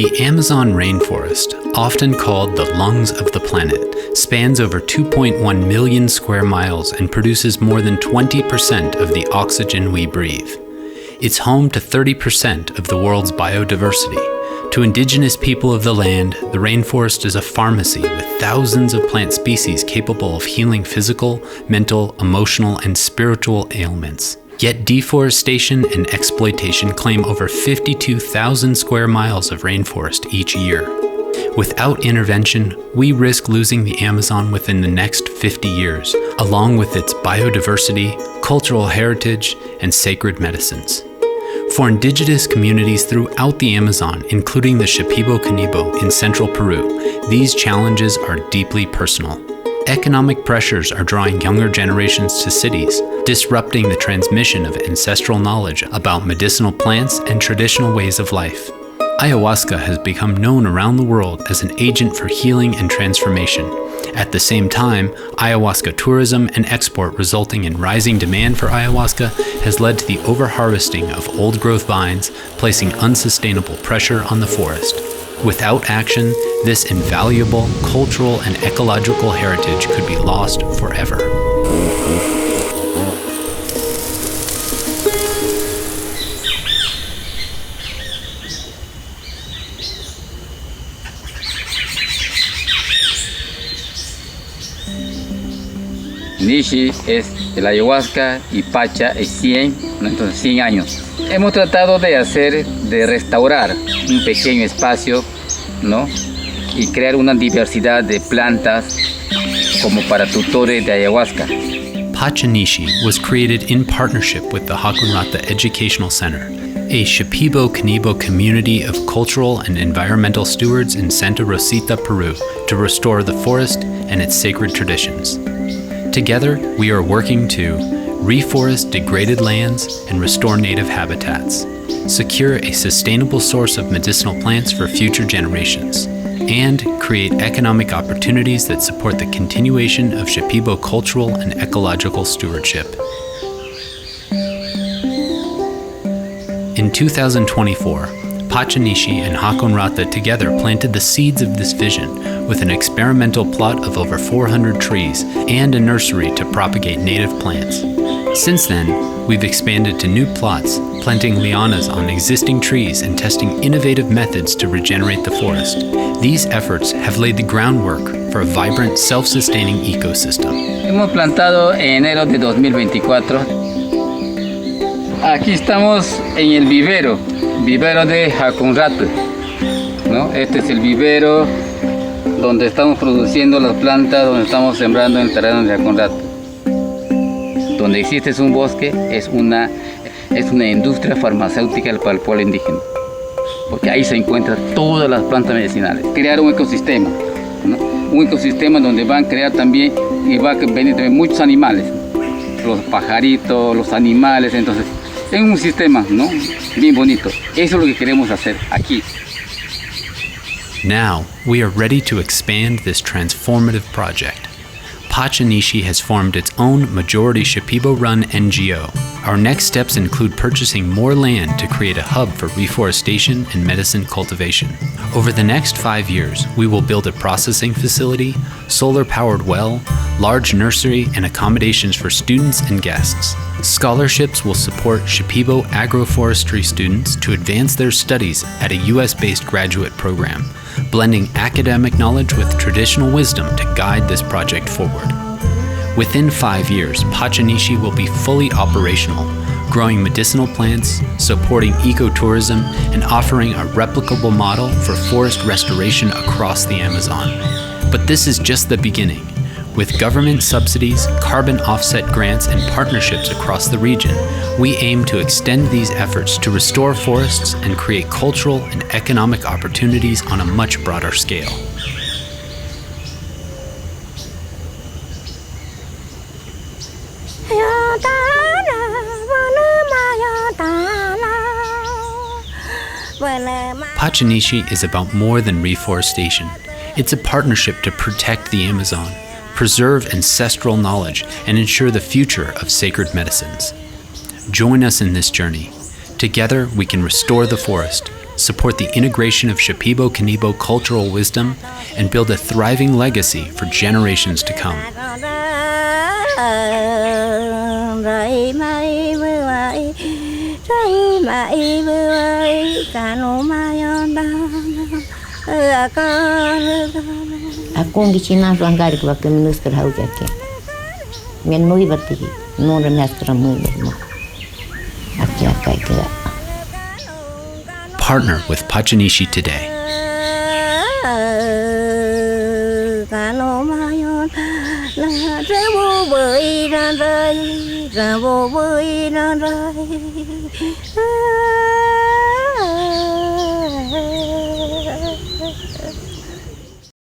The Amazon rainforest, often called the lungs of the planet, spans over 2.1 million square miles and produces more than 20% of the oxygen we breathe. It's home to 30% of the world's biodiversity. To indigenous people of the land, the rainforest is a pharmacy with thousands of plant species capable of healing physical, mental, emotional, and spiritual ailments. Yet deforestation and exploitation claim over 52,000 square miles of rainforest each year. Without intervention, we risk losing the Amazon within the next 50 years, along with its biodiversity, cultural heritage, and sacred medicines. For indigenous communities throughout the Amazon, including the Shipibo-Konibo in central Peru, these challenges are deeply personal. Economic pressures are drawing younger generations to cities, disrupting the transmission of ancestral knowledge about medicinal plants and traditional ways of life. Ayahuasca has become known around the world as an agent for healing and transformation. At the same time, ayahuasca tourism and export resulting in rising demand for ayahuasca has led to the overharvesting of old-growth vines, placing unsustainable pressure on the forest. Without action, this invaluable cultural and ecological heritage could be lost forever. Nishi es el ayahuasca y Pacha es 100, ¿no? Entonces 100 años. Hemos tratado de restaurar un pequeño espacio, ¿no? Y crear una diversidad de plantas como para tutores de ayahuasca. Pacha Nishi was created in partnership with the Hakunrata Educational Center, a Shipibo-Konibo community of cultural and environmental stewards in Santa Rosita, Peru, to restore the forest and its sacred traditions. Together, we are working to reforest degraded lands and restore native habitats, secure a sustainable source of medicinal plants for future generations, and create economic opportunities that support the continuation of Shipibo cultural and ecological stewardship. In 2024, Pacha Nishi and Hakunrata together planted the seeds of this vision with an experimental plot of over 400 trees and a nursery to propagate native plants. Since then, we've expanded to new plots, planting lianas on existing trees and testing innovative methods to regenerate the forest. These efforts have laid the groundwork for a vibrant, self-sustaining ecosystem. Hemos plantado en enero de 2024. Aquí estamos en el vivero de Hakunrata, ¿no? Este es el vivero donde estamos produciendo las plantas, donde estamos sembrando en el terreno de Hakunrata. Donde existe un bosque, es una industria farmacéutica para el pueblo indígena, porque ahí se encuentran todas las plantas medicinales. Crear un ecosistema, ¿no? Un ecosistema donde van a crear también y va a venir también muchos animales, los pajaritos, los animales, entonces es un sistema, ¿no? Bien bonito. Eso es lo que queremos hacer aquí. Now, we are ready to expand this transformative project. Pacha Nishi has formed its own majority Shipibo-run NGO. Our next steps include purchasing more land to create a hub for reforestation and medicine cultivation. Over the next 5 years, we will build a processing facility, solar-powered well, large nursery, and accommodations for students and guests. Scholarships will support Shipibo agroforestry students to advance their studies at a US-based graduate program, blending academic knowledge with traditional wisdom to guide this project forward. Within 5 years, Pacha Nishi will be fully operational, growing medicinal plants, supporting ecotourism, and offering a replicable model for forest restoration across the Amazon. But this is just the beginning. With government subsidies, carbon offset grants, and partnerships across the region, we aim to extend these efforts to restore forests and create cultural and economic opportunities on a much broader scale. Pacha Nishi is about more than reforestation. It's a partnership to protect the Amazon, preserve ancestral knowledge, and ensure the future of sacred medicines. Join us in this journey. Together, we can restore the forest, support the integration of Shipibo-Konibo cultural wisdom, and build a thriving legacy for generations to come. Akong gichina so anggar ko ke minus kerhau jake. Men noi bati no remas kramu mo. Akia kai ke. Partner with Pacha Nishi today.